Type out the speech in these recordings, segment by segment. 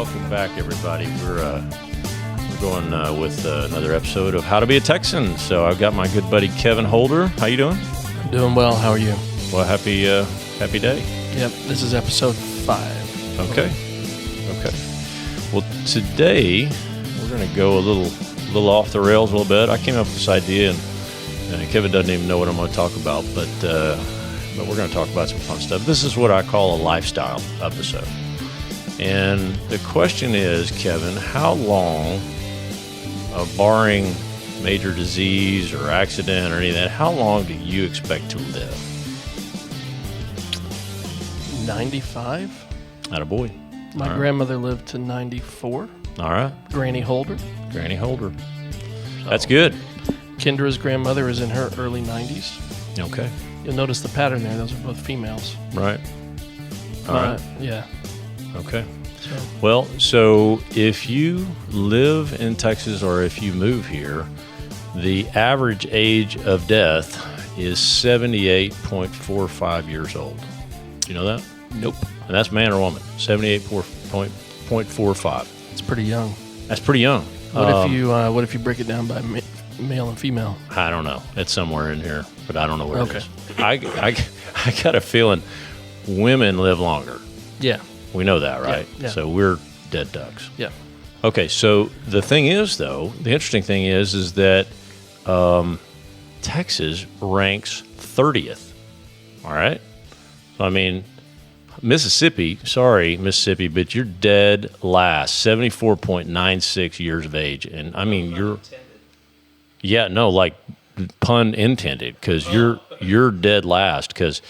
Welcome back, everybody. We're going with another episode of How to Be a Texan. So I've got my good buddy Kevin Holder. How you doing? I'm doing well. How are you? Well, happy day. Yep. This is episode 5. Okay. Well, today we're going to go a little off the rails a little bit. I came up with this idea, and Kevin doesn't even know what I'm going to talk about, but we're going to talk about some fun stuff. This is what I call a lifestyle episode. And the question is, Kevin, how long, barring major disease or accident or any of that, how long do you expect to live? 95. Attaboy. My grandmother lived to 94. All right. Granny Holder. That's good. Kendra's grandmother is in her early 90s. Okay. You'll notice the pattern there. Those are both females. Right. All right. Yeah. Okay. Well, so if you live in Texas or if you move here, the average age of death is 78.45 years old. Do you know that? Nope. And that's man or woman, 78.45. It's pretty young. That's pretty young. What if you break it down by male and female? I don't know. It's somewhere in here, but I don't know where it is. I got a feeling women live longer. Yeah. We know that, right? Yeah. So we're dead ducks. Yeah. Okay, so the thing is, though, the interesting thing is that Texas ranks 30th. All right? So, I mean, Mississippi, but you're dead last, 74.96 years of age. And, I mean, pun intended, because you're dead last, because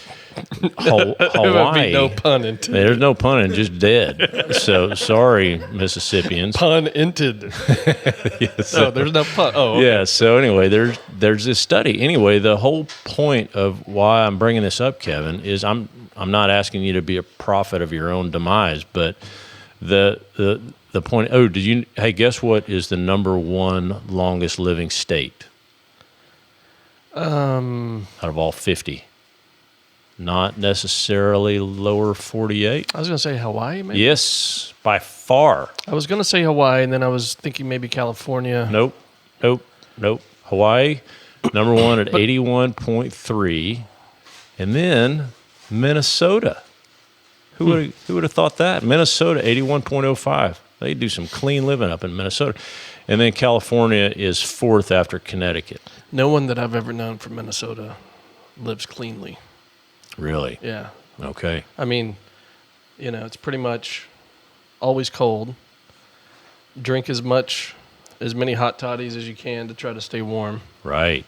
Hawaii. No pun intended. There's no pun, just dead. So sorry, Mississippians. Pun intended. Yes. No, there's no pun. Oh, okay. Yeah. So anyway, there's this study. Anyway, the whole point of why I'm bringing this up, Kevin, is I'm not asking you to be a prophet of your own demise, but the point. Oh, hey, guess what is the number one longest living state? Out of all 50. Not necessarily lower 48. I was going to say Hawaii, maybe? Yes, by far. I was going to say Hawaii, and then I was thinking maybe California. Nope. Hawaii, number one at 81.3. And then Minnesota. Who would have thought that? Minnesota, 81.05. They do some clean living up in Minnesota. And then California is fourth after Connecticut. No one that I've ever known from Minnesota lives cleanly. Really? Yeah. Okay. I mean, it's pretty much always cold. Drink as many hot toddies as you can to try to stay warm. Right.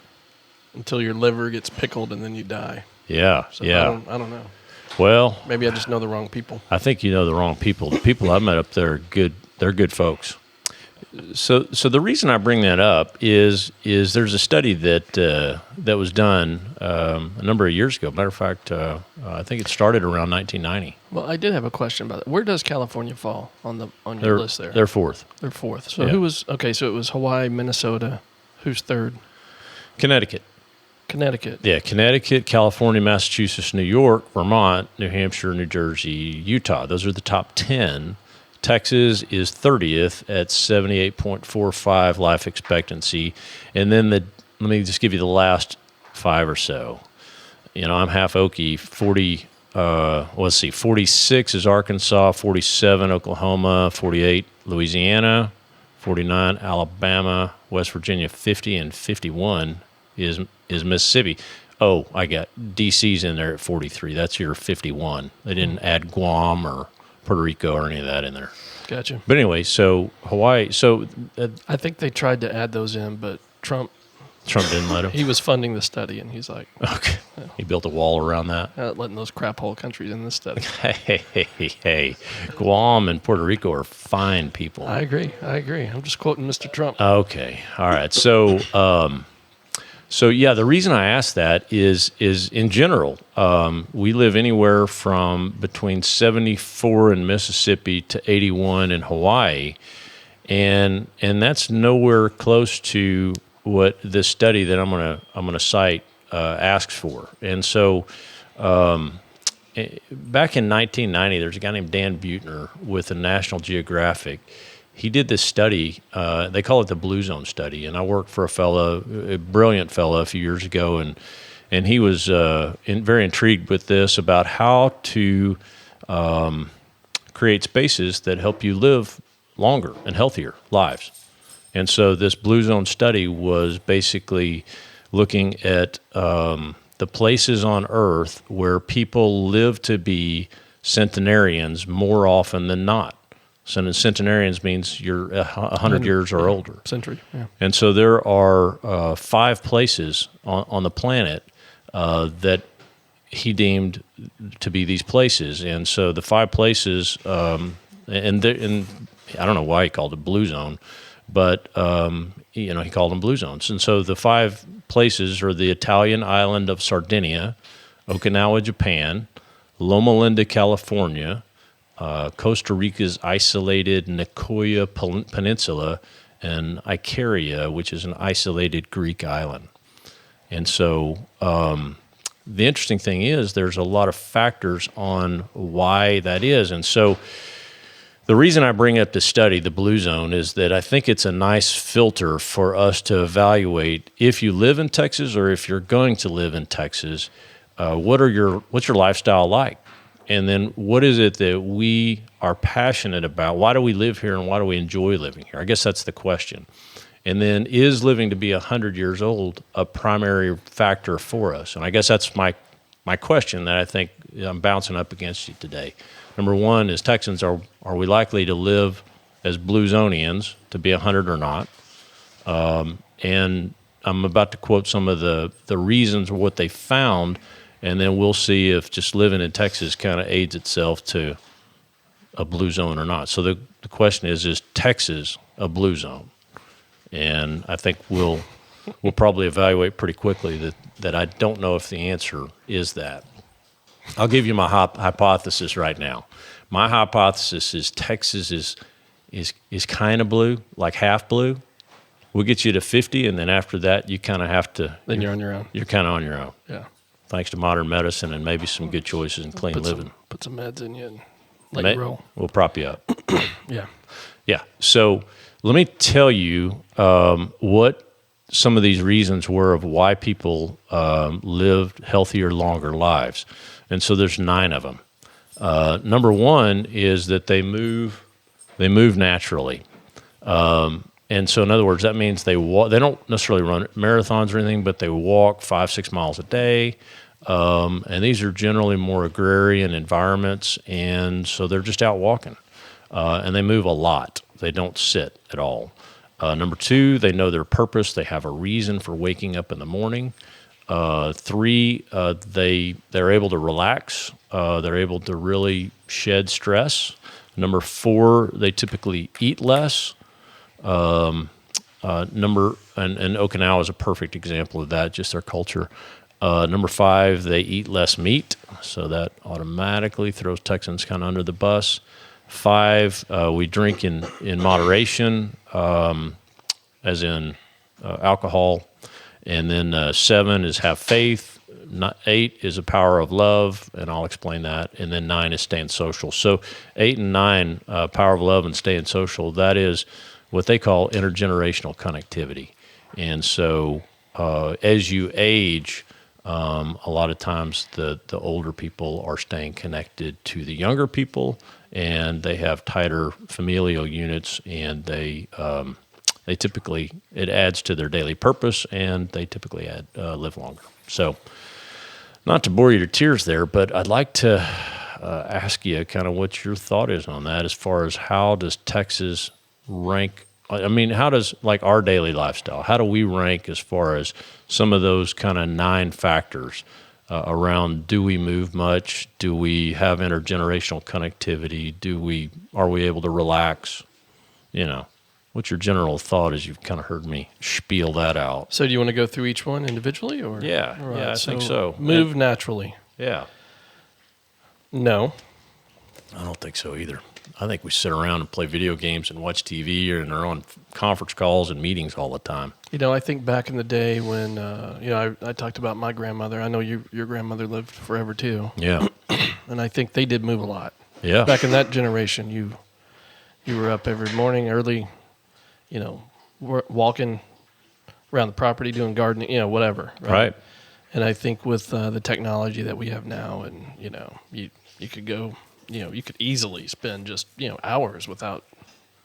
Until your liver gets pickled and then you die. Yeah. So yeah. I don't know. Well, maybe I just know the wrong people. I think you know the wrong people. The people I've met up there are good. They're good folks. So the reason I bring that up is there's a study that was done a number of years ago. Matter of fact, I think it started around 1990. Well, I did have a question about that. Where does California fall on your list there? They're fourth. They're fourth. So who was okay? So it was Hawaii, Minnesota. Who's third? Connecticut. Yeah, Connecticut, California, Massachusetts, New York, Vermont, New Hampshire, New Jersey, Utah. Those are the top 10. Texas is 30th at 78.45 life expectancy. And then let me just give you the last 5 or so. I'm half Okie. 46 is Arkansas, 47 Oklahoma, 48 Louisiana, 49 Alabama, West Virginia, 50, and 51 is Mississippi. Oh, I got DC's in there at 43. That's your 51. They didn't add Guam or Puerto Rico or any of that in there. Gotcha. But anyway, so Hawaii. So I think they tried to add those in, but Trump didn't let him. He was funding the study, and he's like, okay. He built a wall around that. Letting those crap hole countries in this study. Hey. Guam and Puerto Rico are fine people. I agree. I'm just quoting Mr. Trump. Okay. All right. So, yeah, the reason I asked that is in general, we live anywhere from between 74 in Mississippi to 81 in Hawaii, and that's nowhere close to what this study that I'm gonna cite asks for. And so back in 1990, there's a guy named Dan Buettner with the National Geographic. He did this study. They call it the Blue Zone study. And I worked for a brilliant fellow a few years ago, and he was very intrigued with this about how to create spaces that help you live longer and healthier lives. And so this Blue Zone study was basically looking at the places on Earth where people live to be centenarians more often than not. So centenarians means you're 100 years or older. Century, yeah. And so there are 5 places on the planet that he deemed to be these places. And so the 5 places, and I don't know why he called it Blue Zone, but he called them Blue Zones. And so the 5 places are the Italian island of Sardinia, Okinawa, Japan, Loma Linda, California, Costa Rica's isolated Nicoya Peninsula, and Icaria, which is an isolated Greek island. And so the interesting thing is there's a lot of factors on why that is. And so the reason I bring up the study, the Blue Zone, is that I think it's a nice filter for us to evaluate if you live in Texas or if you're going to live in Texas, what's your lifestyle like? And then what is it that we are passionate about? Why do we live here and why do we enjoy living here? I guess that's the question. And then is living to be 100 years old a primary factor for us? And I guess that's my question that I think I'm bouncing up against you today. Number one is Texans, are we likely to live as Blue Zonians to be 100 or not? And I'm about to quote some of the reasons or what they found, and then we'll see if just living in Texas kind of aids itself to a blue zone or not. So the question is Texas a blue zone? And I think we'll probably evaluate pretty quickly that I don't know if the answer is that. I'll give you my hypothesis right now. My hypothesis is Texas is kind of blue, like half blue. We'll get you to 50, and then after that, you kind of have to. Then you're on your own. You're kind of on your own. Yeah. Thanks to modern medicine and maybe some good choices and clean living. Put some meds in you and let you roll. We'll prop you up. Yeah. Yeah. So let me tell you what some of these reasons were of why people lived healthier, longer lives. And so there's 9 of them. Number one is that they move naturally. And so in other words, that means they walk. They don't necessarily run marathons or anything, but they walk 5-6 miles a day. And these are generally more agrarian environments, and so they're just out walking. And they move a lot. They don't sit at all. Number 2, they know their purpose. They have a reason for waking up in the morning. 3, they're able to relax. They're able to really shed stress. Number 4, they typically eat less. And Okinawa is a perfect example of that, just their culture. Number 5, they eat less meat, so that automatically throws Texans kind of under the bus. 5, we drink in moderation, as in alcohol. And then 7 is have faith. 8 is a power of love, and I'll explain that. And then 9 is staying social. So 8 and 9, power of love and staying social, that is what they call intergenerational connectivity. And so as you age, a lot of times the older people are staying connected to the younger people, and they have tighter familial units, and they typically, it adds to their daily purpose, and they typically live longer. So not to bore you to tears there, but I'd like to ask you kind of what your thought is on that as far as how does Texas rank? I mean, how does, like, our daily lifestyle, how do we rank as far as some of those kind of 9 factors around, do we move much? Do we have intergenerational connectivity? Are we able to relax? What's your general thought as you've kind of heard me spiel that out? So do you want to go through each one individually? Or Yeah, right, yeah, I think so. Move naturally. Yeah. No. I don't think so either. I think we sit around and play video games and watch TV and are on conference calls and meetings all the time. I think back in the day when, I talked about my grandmother. I know your grandmother lived forever too. Yeah. And I think they did move a lot. Yeah. Back in that generation, you were up every morning early, walking around the property, doing gardening, whatever. Right. And I think with the technology that we have now, and you could go, you could easily spend just hours without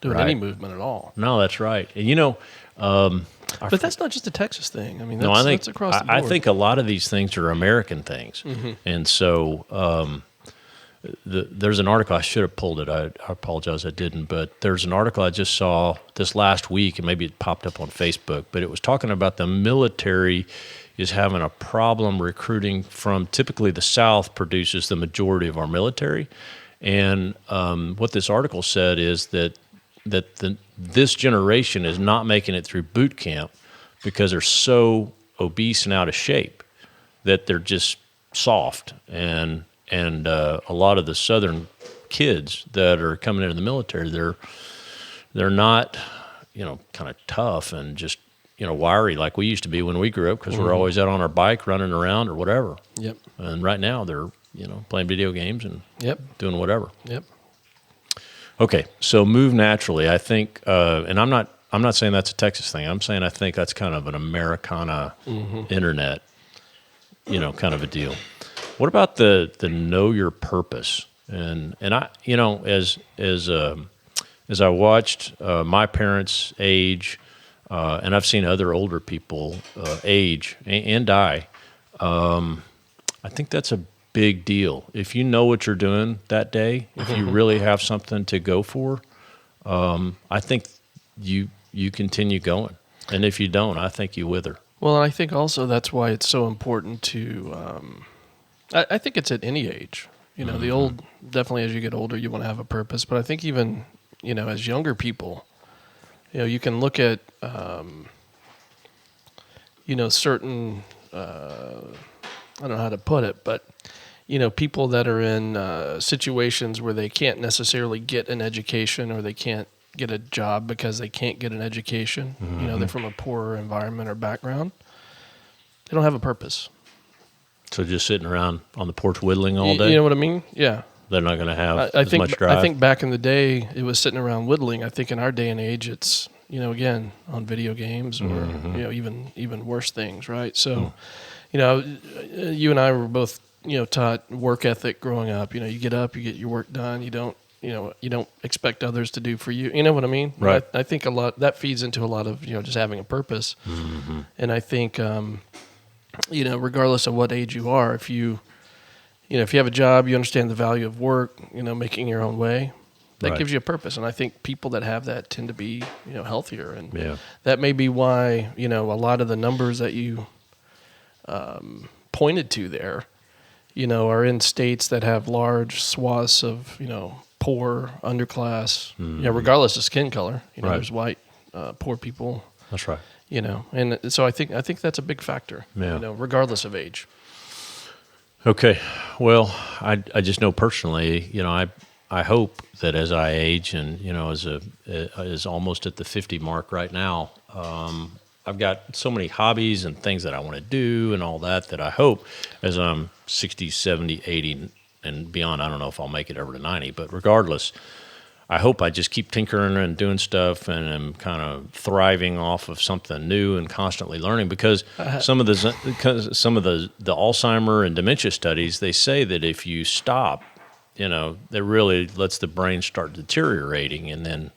doing any movement at all. No, that's right. And but that's not just a Texas thing. I mean, that's that's across the board. I think a lot of these things are American things, and so there's an article. I should have pulled it. I apologize, I didn't. But there's an article I just saw this last week, and maybe it popped up on Facebook. But it was talking about the military is having a problem recruiting from typically the South produces the majority of our military, and what this article said is that this generation is not making it through boot camp because they're so obese and out of shape that they're just soft, and a lot of the Southern kids that are coming into the military, they're not kind of tough and just wiry like we used to be when we grew up, because we're always out on our bike running around or whatever. Yep. And right now they're playing video games and doing whatever. Yep. Okay, so move naturally. I think, and I'm not saying that's a Texas thing. I'm saying I think that's kind of an Americana internet, kind of a deal. What about the know your purpose? And I, as I watched my parents age, and I've seen other older people age and die, I think that's a big deal. If you know what you're doing that day, if you really have something to go for, I think you continue going. And if you don't, I think you wither. Well, and I think also that's why it's so important to, I think it's at any age. The old, definitely as you get older, you want to have a purpose. But I think even, as younger people, you can look at, certain, I don't know how to put it, but people that are in situations where they can't necessarily get an education, or they can't get a job because they can't get an education. They're from a poorer environment or background. They don't have a purpose. So just sitting around on the porch whittling all day? You know what I mean? Yeah. They're not going to have much drive? I think back in the day, it was sitting around whittling. I think in our day and age, it's, again, on video games or, even worse things, right? So, you and I were both, taught work ethic growing up. You get up, you get your work done. You don't expect others to do for you. You know what I mean? Right. I think a lot that feeds into a lot of just having a purpose. And I think regardless of what age you are, if you have a job, you understand the value of work. Making your own way, that gives you a purpose. And I think people that have that tend to be healthier. And that may be why a lot of the numbers that you pointed to there, are in states that have large swaths of, poor, underclass, regardless of skin color. There's white, poor people. That's right. And so I think that's a big factor, regardless of age. Okay. Well, I just know personally, I hope that as I age and, as almost at the 50 mark right now, I've got so many hobbies and things that I want to do and all that I hope as I'm 60, 70, 80 and beyond, I don't know if I'll make it over to 90, but regardless, I hope I just keep tinkering and doing stuff and am kind of thriving off of something new and constantly learning, because some of the Alzheimer and dementia studies, they say that if you stop, that really lets the brain start deteriorating, and then,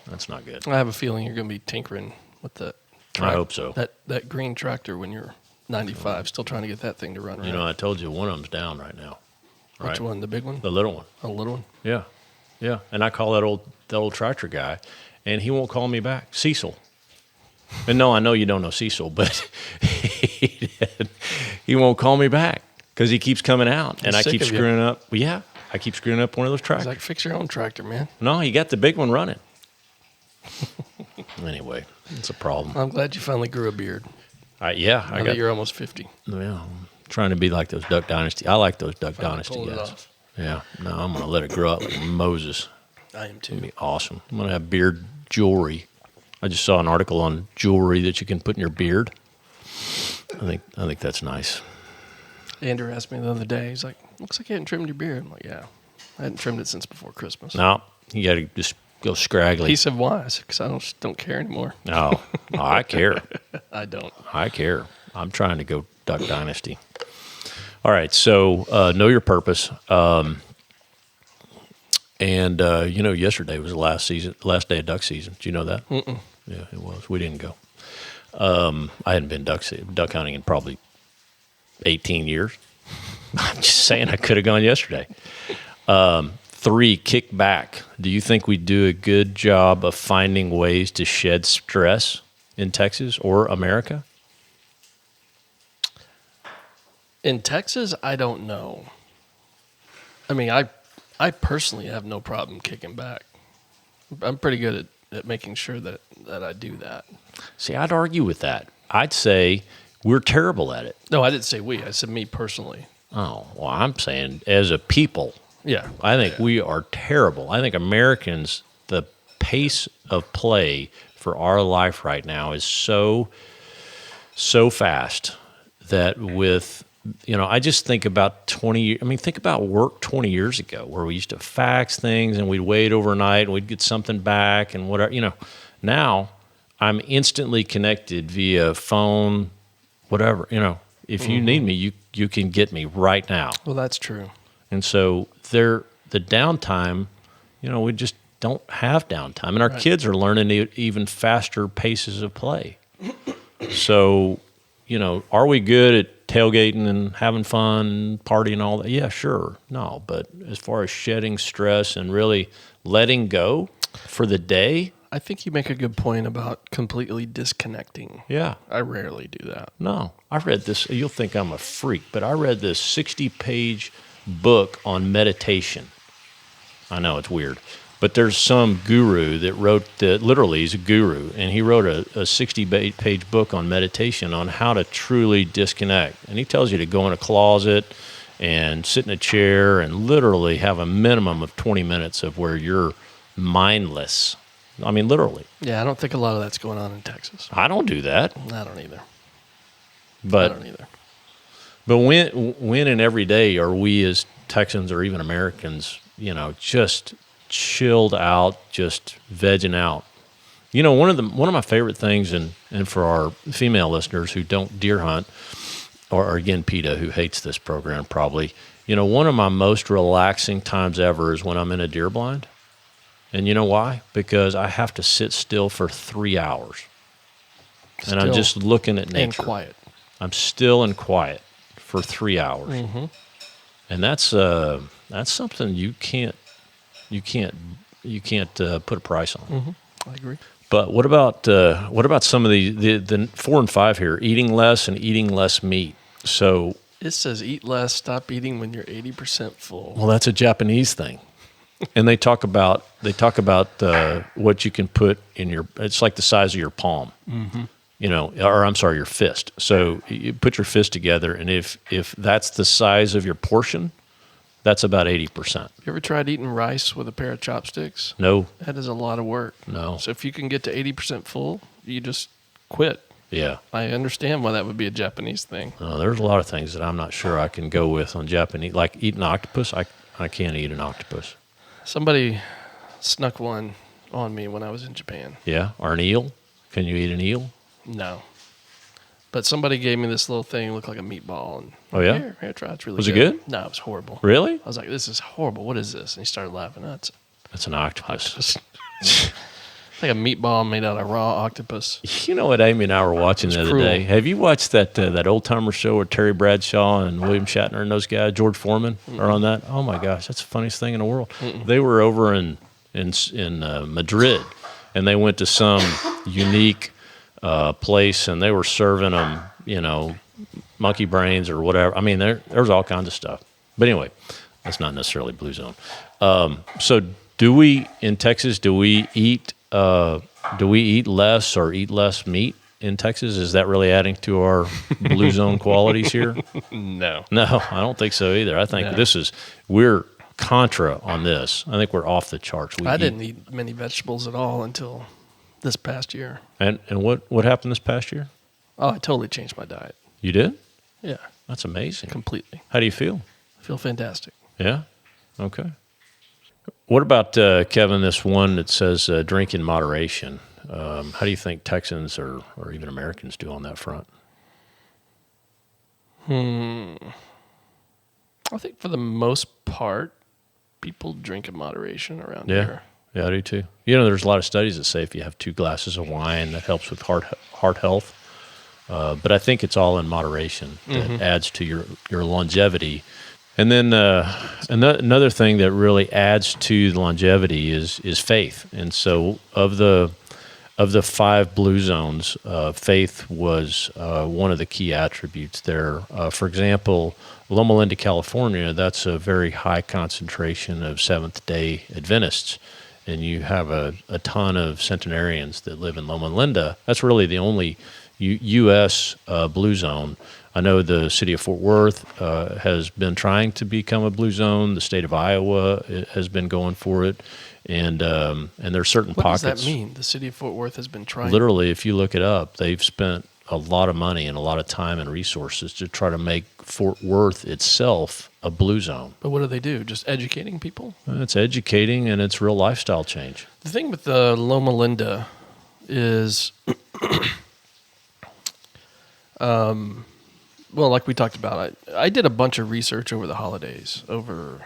that's not good. I have a feeling you're going to be tinkering with the I hope so. That green tractor when you're 95, still trying to get that thing to run right. I told you one of them's down right now. Right? Which one? The big one? The little one. Oh, the little one? Yeah. Yeah. And I call that old tractor guy, and he won't call me back. Cecil. And no, I know you don't know Cecil, but he won't call me back because he keeps coming out, and I keep screwing up. Well, yeah, I keep screwing up one of those tractors. He's like, fix your own tractor, man. No, he got the big one running. Anyway, it's a problem. I'm glad you finally grew a beard. I got that you're almost 50. Yeah, I'm trying to be like those Duck Dynasty. I like those Duck Dynasty guys. Yeah, no, I'm going to let it grow up like Moses. I am too. It'll be awesome. I'm going to have beard jewelry I just saw an article on jewelry that you can put in your beard. I think that's nice. Andrew asked me the other day, he's like, looks like you hadn't trimmed your beard. I'm like, yeah, I hadn't trimmed it since before Christmas. No, you got to just go scraggly. He said, why? I said, because I don't care anymore. No, I care. I don't. I care. I'm trying to go Duck Dynasty. All right, so know your purpose. And yesterday was the last day of duck season. Did you know that? Mm-mm. Yeah, it was. We didn't go. I hadn't been duck hunting in probably 18 years. I'm just saying I could have gone yesterday. 3, kick back. Do you think we do a good job of finding ways to shed stress in Texas or America? In Texas, I don't know. I mean, I personally have no problem kicking back. I'm pretty good at making sure that I do that. See, I'd argue with that. I'd say we're terrible at it. No, I didn't say we. I said me personally. Oh, well, I'm saying as a people, Yeah. I think we are terrible. I think Americans, the pace of play for our life right now is so fast that with, I just think about think about work 20 years ago where we used to fax things and we'd wait overnight and we'd get something back and whatever, Now I'm instantly connected via phone, whatever, if you need me, you can get me right now. Well, that's true. And so the downtime, we just don't have downtime. And our kids are learning even faster paces of play. So, are we good at tailgating and having fun, partying, all that? Yeah, sure. No, but as far as shedding stress and really letting go for the day. I think you make a good point about completely disconnecting. Yeah. I rarely do that. No, I read this. You'll think I'm a freak, but I read this 60-page book on meditation. I know it's weird, but there's some guru that wrote that. Literally, he's a guru, and he wrote a 60-page book on meditation on how to truly disconnect. And he tells you to go in a closet and sit in a chair and literally have a minimum of 20 minutes of where you're mindless. I mean, literally. Yeah, I don't think a lot of that's going on in Texas. I don't do that. I don't either. But when and every day are we as Texans or even Americans, just chilled out, just vegging out? One of my favorite things, and for our female listeners who don't deer hunt, or again, PETA, who hates this program probably, one of my most relaxing times ever is when I'm in a deer blind. And you know why? Because I have to sit still for 3 hours. And I'm just looking at nature. And quiet. I'm still and quiet for 3 hours. Mm-hmm. And that's something you can't put a price on. Mm-hmm. I agree. But what about some of the 4 and 5 here? Eating less and eating less meat. So it says eat less, stop eating when you're 80% full. Well, that's a Japanese thing. And they talk about what you can put in your. It's like the size of your palm, or I'm sorry, your fist. So you put your fist together, and if that's the size of your portion, that's about 80%. You ever tried eating rice with a pair of chopsticks? No. That is a lot of work. No. So if you can get to 80% full, you just quit. Yeah. I understand why that would be a Japanese thing. There's a lot of things that I'm not sure I can go with on Japanese, like eating octopus. I can't eat an octopus. Somebody snuck one on me when I was in Japan. Yeah, or an eel. Can you eat an eel? No. But somebody gave me this little thing, looked like a meatball. And oh, yeah? Here, try it. It's really good. Was it good? No, it was horrible. Really? I was like, this is horrible. What is this? And he started laughing. That's an octopus. It's like a meatball made out of raw octopus. You know what Amy and I were watching the other day? Have you watched that old-timer show where Terry Bradshaw and William Shatner and those guys, George Foreman, are on that? Oh, my gosh, that's the funniest thing in the world. They were over in Madrid, and they went to some unique place, and they were serving them, monkey brains or whatever. I mean, there was all kinds of stuff. But anyway, that's not necessarily Blue Zone. So do we, in Texas, do we eat less or eat less meat in Texas? Is that really adding to our Blue Zone qualities here? No, I don't think so either. I think we're contra on this. I think we're off the charts. I didn't eat many vegetables at all until this past year. And what happened this past year? Oh, I totally changed my diet. You did? Yeah, That's amazing. completely. How do you feel? I feel fantastic. Yeah? Okay. What about, Kevin, this one that says drink in moderation? How do you think Texans or even Americans do on that front? I think for the most part, people drink in moderation around Yeah. here. Yeah, I do too. You know, there's a lot of studies that say if you have 2 glasses of wine, that helps with heart health. But I think it's all in moderation that adds to your longevity. And then another thing that really adds to the longevity is faith. And so of the 5 blue zones, faith was one of the key attributes there. For example, Loma Linda, California, that's a very high concentration of Seventh-day Adventists. And you have a ton of centenarians that live in Loma Linda. That's really the only U.S. Blue zone. I know the city of Fort Worth has been trying to become a blue zone. The state of Iowa has been going for it. And there are certain pockets. What does that mean? The city of Fort Worth has been trying? Literally, if you look it up, they've spent a lot of money and a lot of time and resources to try to make Fort Worth itself a blue zone. But what do they do? Just educating people? It's educating, and it's real lifestyle change. The thing with the Loma Linda is, well, like we talked about, I did a bunch of research over the holidays over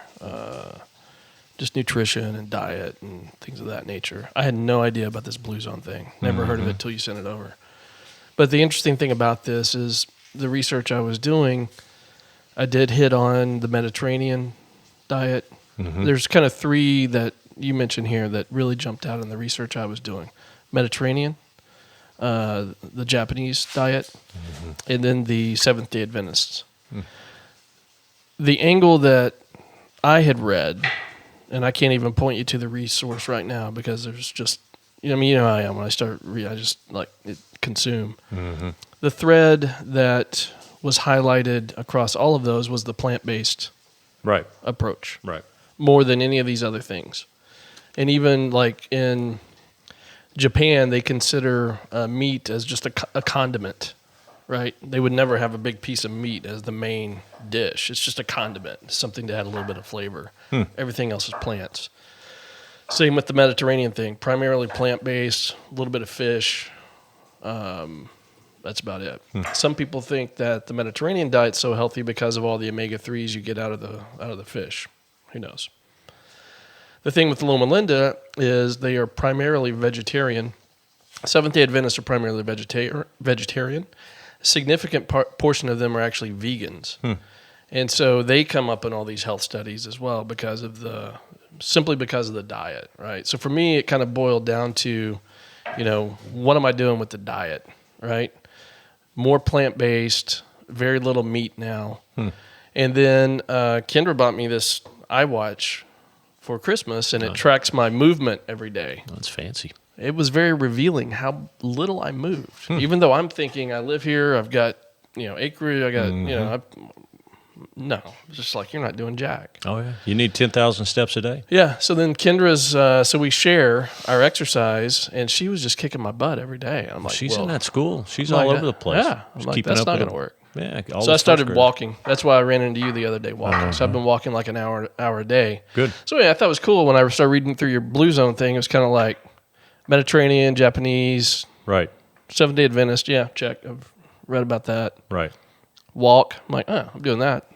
just nutrition and diet and things of that nature. I had no idea about this blue zone thing. Never heard of it till you sent it over. But the interesting thing about this is the research I was doing, I did hit on the Mediterranean diet. There's kind of 3 that you mentioned here that really jumped out in the research I was doing. Mediterranean, the Japanese diet, and then the Seventh-day Adventists. The angle that I had read, and I can't even point you to the resource right now because there's just, you know how I am when I start I just like it consume. The thread that was highlighted across all of those was the plant-based approach. Right. More than any of these other things. And even like in Japan, they consider meat as just a condiment, right? They would never have a big piece of meat as the main dish. It's just a condiment, something to add a little bit of flavor. Everything else is plants. Same with the Mediterranean thing, primarily plant-based, a little bit of fish. That's about it. Some people think that the Mediterranean diet's so healthy because of all the omega-3s you get out of the fish. Who knows? The thing with Loma Linda is they are primarily vegetarian. Seventh-day Adventists are primarily vegetarian. A significant portion of them are actually vegans. And so they come up in all these health studies as well simply because of the diet, right? So for me, it kind of boiled down to, what am I doing with the diet, right? More plant-based, very little meat now. And then Kendra bought me this iWatch for Christmas, and it tracks my movement every day. That's fancy. It was very revealing how little I moved. Even though I'm thinking I live here, I've got, acreage, I got, no, it's just like, you're not doing jack. Oh, yeah. You need 10,000 steps a day. Yeah. So then Kendra's, so we share our exercise, and she was just kicking my butt every day. I'm like, She's in that school. She's all over the place. Yeah. I'm like, that's not going to work. Yeah. So I started walking. That's why I ran into you the other day walking. So I've been walking like an hour a day. Good. So yeah, I thought it was cool when I started reading through your Blue Zone thing. It was kind of like Mediterranean, Japanese, Right. Seventh-day Adventist. Yeah, check. I've read about that. Right. Walk. I'm like, I'm doing that.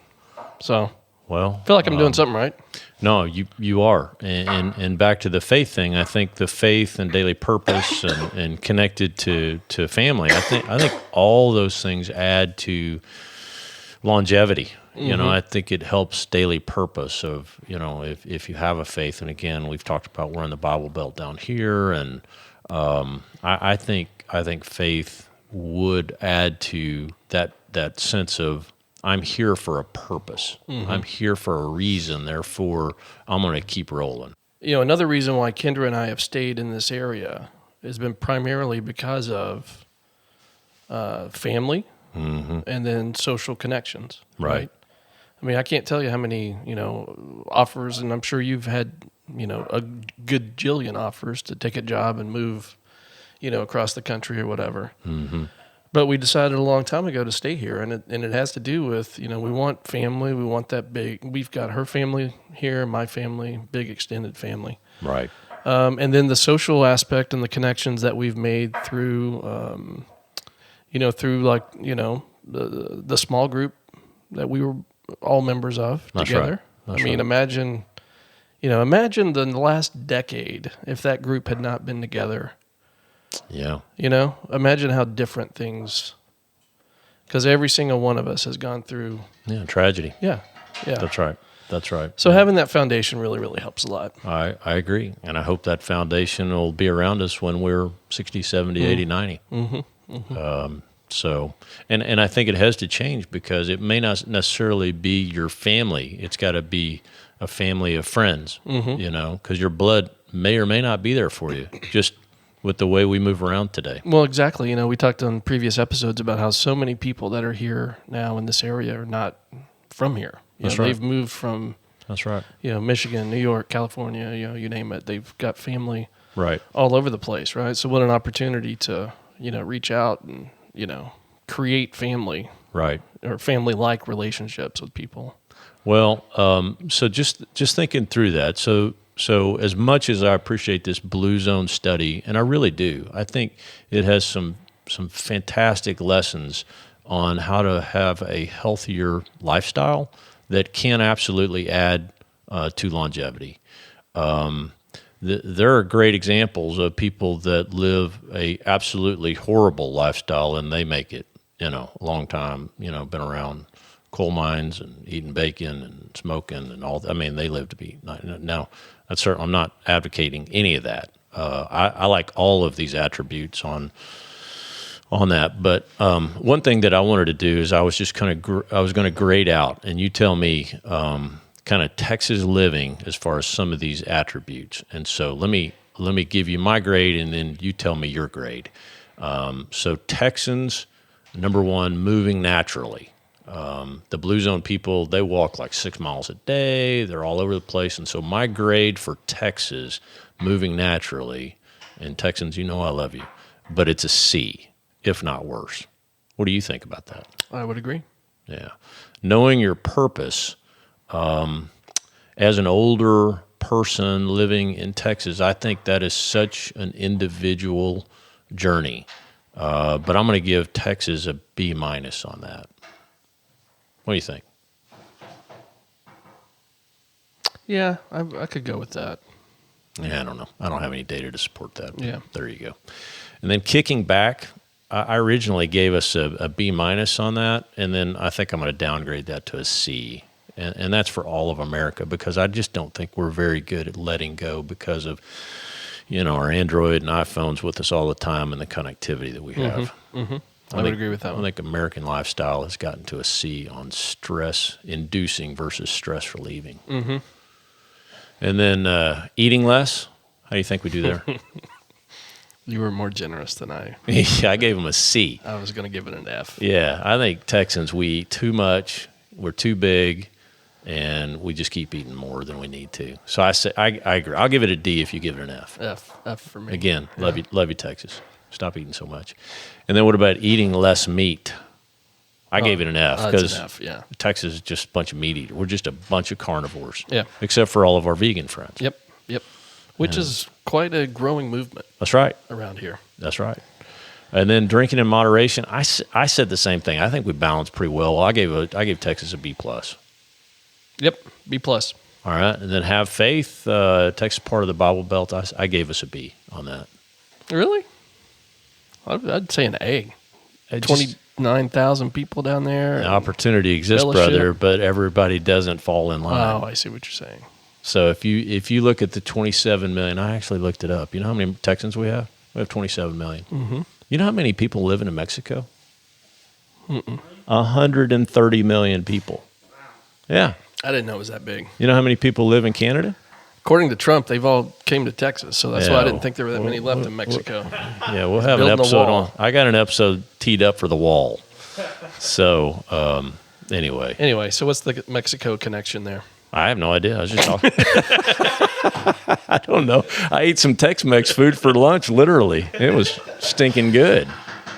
So Well, I feel like I'm doing something right. No, you are. And back to the faith thing, I think the faith and daily purpose and connected to family, I think all those things add to longevity. I think it helps daily purpose of, if you have a faith, and again, we've talked about we're in the Bible Belt down here, and I think faith would add to that sense of, I'm here for a purpose. I'm here for a reason. Therefore, I'm going to keep rolling. Another reason why Kendra and I have stayed in this area has been primarily because of family and then social connections. Right. I mean, I can't tell you how many, offers, and I'm sure you've had, a good jillion offers to take a job and move, across the country or whatever. Mm-hmm. But we decided a long time ago to stay here, and it has to do with, we want family. We want that big. We've got her family here, my family, big extended family. Right. And then the social aspect and the connections that we've made through, the small group that we were all members of together. That's I mean, imagine the last decade if that group had not been together. Yeah. Imagine how different things, because every single one of us has gone through. Yeah, tragedy. Yeah. That's right. So having that foundation really, really helps a lot. I agree. And I hope that foundation will be around us when we're 60, 70, 80, 90. Mm-hmm. Mm-hmm. And I think it has to change because it may not necessarily be your family. It's got to be a family of friends, because your blood may or may not be there for you, just with the way we move around today. Well, exactly. We talked on previous episodes about how so many people that are here now in this area are not from here. That's right. They've moved from That's right. Michigan, New York, California, you name it. They've got family right all over the place, right? So what an opportunity to, reach out and, create family. Right. Or family-like relationships with people. Well, so just thinking through that, so as much as I appreciate this Blue Zone study, and I really do, I think it has some fantastic lessons on how to have a healthier lifestyle that can absolutely add to longevity. There are great examples of people that live a absolutely horrible lifestyle and they make it, a long time, been around coal mines and eating bacon and smoking and all that. I mean, they live to be, now, I'm not advocating any of that. I like all of these attributes on that. But one thing that I wanted to do is I was going to grade out, and you tell me kind of Texas living as far as some of these attributes. And so let me give you my grade, and then you tell me your grade. So Texans, number one, moving naturally. The Blue Zone people, they walk like 6 miles a day. They're all over the place. And so my grade for Texas, moving naturally, and Texans, I love you, but it's a C, if not worse. What do you think about that? I would agree. Yeah. Knowing your purpose, as an older person living in Texas, I think that is such an individual journey. But I'm going to give Texas a B- on that. What do you think? Yeah, I could go with that. Yeah, I don't know. I don't have any data to support that. Yeah. There you go. And then kicking back, I originally gave us a B- on that, and then I think I'm going to downgrade that to a C. And that's for all of America, because I just don't think we're very good at letting go because of, our Android and iPhones with us all the time and the connectivity that we have. Mm-hmm. I would agree with that one. I think American lifestyle has gotten to a C on stress-inducing versus stress-relieving. Mm-hmm. And then eating less, how do you think we do there? You were more generous than I. Yeah, I gave them a C. I was going to give it an F. Yeah, I think Texans, we eat too much, we're too big, and we just keep eating more than we need to. So I agree. I'll give it a D if you give it an F. F for me. Again, love you, Texas. Stop eating so much. And then what about eating less meat? I gave it an F because Texas is just a bunch of meat eaters. We're just a bunch of carnivores. Yeah. Except for all of our vegan friends. Yep. Which is quite a growing movement. That's right. Around here. That's right. And then drinking in moderation. I said the same thing. I think we balanced pretty well. I gave Texas a B+. Yep, B+. All right. And then have faith. Texas part of the Bible Belt. I gave us a B on that. Really? I'd say an A. 29,000 people down there. An opportunity exists, brother, but everybody doesn't fall in line. Oh, I see what you're saying. So if you look at the 27 million, I actually looked it up. You know how many Texans we have? We have 27 million. Mm-hmm. You know how many people live in Mexico? 130 million people. Yeah. I didn't know it was that big. You know how many people live in Canada? According to Trump, they've all came to Texas, so that's why I didn't think there were that many left in Mexico. Yeah, we'll have an episode on. I got an episode teed up for the wall. So, anyway. Anyway, so what's the Mexico connection there? I have no idea. I was just talking. I don't know. I ate some Tex-Mex food for lunch, literally. It was stinking good.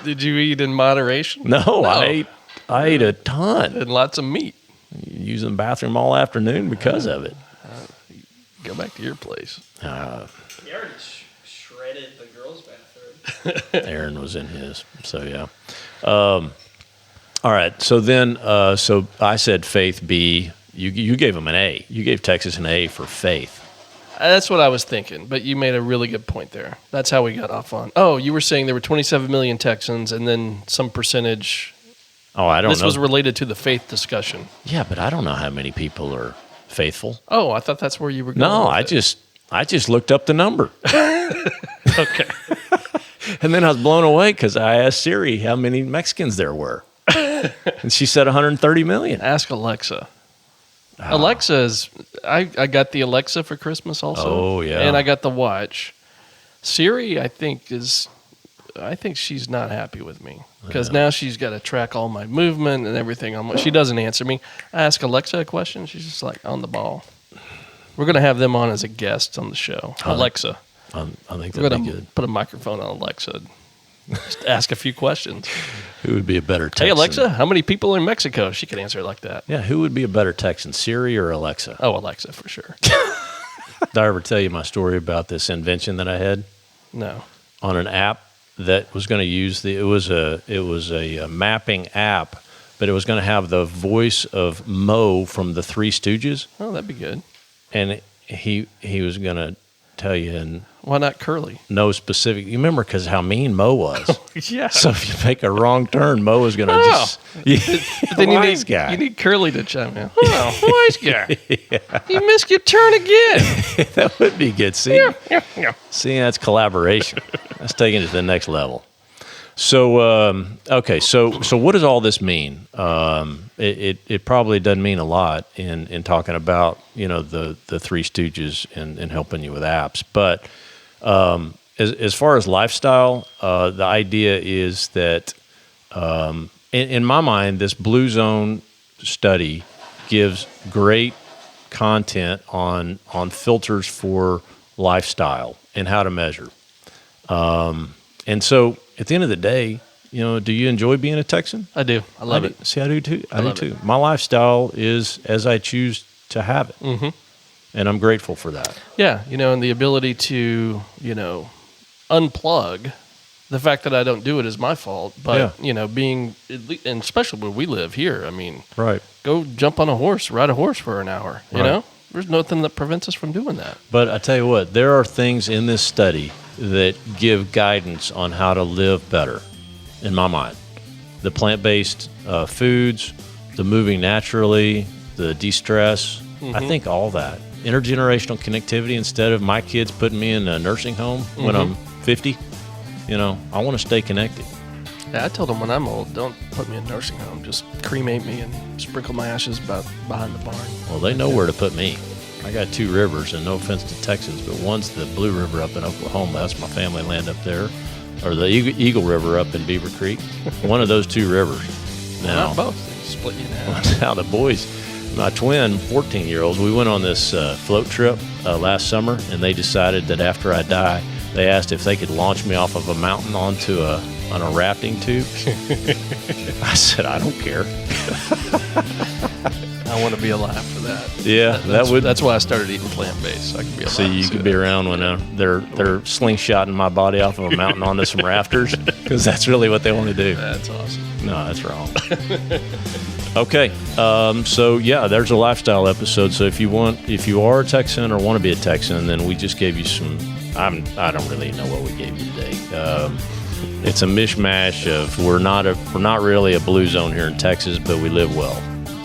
Did you eat in moderation? No. I ate a ton. And lots of meat. Using the bathroom all afternoon because of it. Go back to your place. You already shredded the girls' bathroom. Aaron was in his. So, yeah. All right. So then, so I said faith B. You gave him an A. You gave Texas an A for faith. That's what I was thinking, but you made a really good point there. That's how we got off on. Oh, you were saying there were 27 million Texans and then some percentage. Oh, I don't know. This was related to the faith discussion. Yeah, but I don't know how many people are faithful. Oh, I thought that's where you were going. No, with I just looked up the number. Okay. And then I was blown away because I asked Siri how many Mexicans there were. And she said 130 million. Ask Alexa. Alexa is, I got the Alexa for Christmas also. Oh, yeah. And I got the watch. Siri, I think she's not happy with me because now she's got to track all my movement and everything. She doesn't answer me. I ask Alexa a question. She's just like on the ball. We're going to have them on as a guest on the show. Alexa. I think We're that'd going be to good. put a microphone on Alexa. Just ask a few questions. Who would be a better Texan? Hey, Alexa, how many people are in Mexico? She could answer it like that. Yeah, who would be a better Texan, Siri or Alexa? Oh, Alexa, for sure. Did I ever tell you my story about this invention that I had No. on an app that was going to use it was a mapping app, but it was going to have the voice of Mo from the Three Stooges, Oh, that'd be good. and he was going to tell you in Why not Curly? no specific. You remember because how mean Mo was. Yeah. So if you make a wrong turn, Mo is going to just. But then Wise guy. you need Curly to chime in. Oh, wise guy. You missed your turn again. That would be good. See, that's collaboration. That's taking it to the next level. So okay, so what does all this mean? It probably doesn't mean a lot in talking about the Three Stooges and helping you with apps, but as far as lifestyle, the idea is that in my mind, this Blue Zone study gives great content on filters for lifestyle and how to measure. And so at the end of the day, do you enjoy being a Texan? I do. I love it. See, I do too. I do love too. My lifestyle is as I choose to have it. Mm-hmm. And I'm grateful for that. Yeah, and the ability to, unplug. The fact that I don't do it is my fault. But, being, and especially where we live here, I mean, Right. go jump on a horse, ride a horse for an hour, you Right. know? There's nothing that prevents us from doing that. But I tell you what, there are things in this study that give guidance on how to live better, in my mind. The plant-based foods, the moving naturally, the de-stress, I think all that. Intergenerational connectivity, instead of my kids putting me in a nursing home when I'm 50, I want to stay connected. Yeah, I told them when I'm old, don't put me in a nursing home. Just cremate me and sprinkle my ashes behind the barn. Well, they know where to put me. I got two rivers, and no offense to Texans, but one's the Blue River up in Oklahoma. That's my family land up there. Or the Eagle River up in Beaver Creek. One of those two rivers. Now, Not both. They split you in half. now the boys, my twin 14-year-olds, we went on this float trip last summer, and they decided that after I die, they asked if they could launch me off of a mountain onto on a rafting tube. I said, I don't care. I want to be alive for that. Yeah, That's why I started eating plant-based. So I can be alive. So you could be around when they're slingshotting my body off of a mountain onto some rafters, because that's really what they want to do. That's awesome. No, that's wrong. Okay, so yeah, there's a lifestyle episode. So if you are a Texan or want to be a Texan, then we just gave you some. I don't really know what we gave you today. It's a mishmash of we're not really a blue zone here in Texas, but we live well.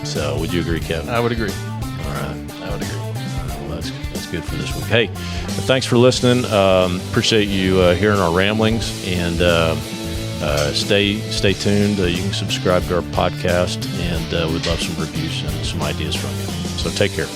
So would you agree, Kevin? I would agree. All right. I would agree. Well, that's good for this week. Hey, thanks for listening. Appreciate you hearing our ramblings, and stay tuned. You can subscribe to our podcast, and we'd love some reviews and some ideas from you. So take care.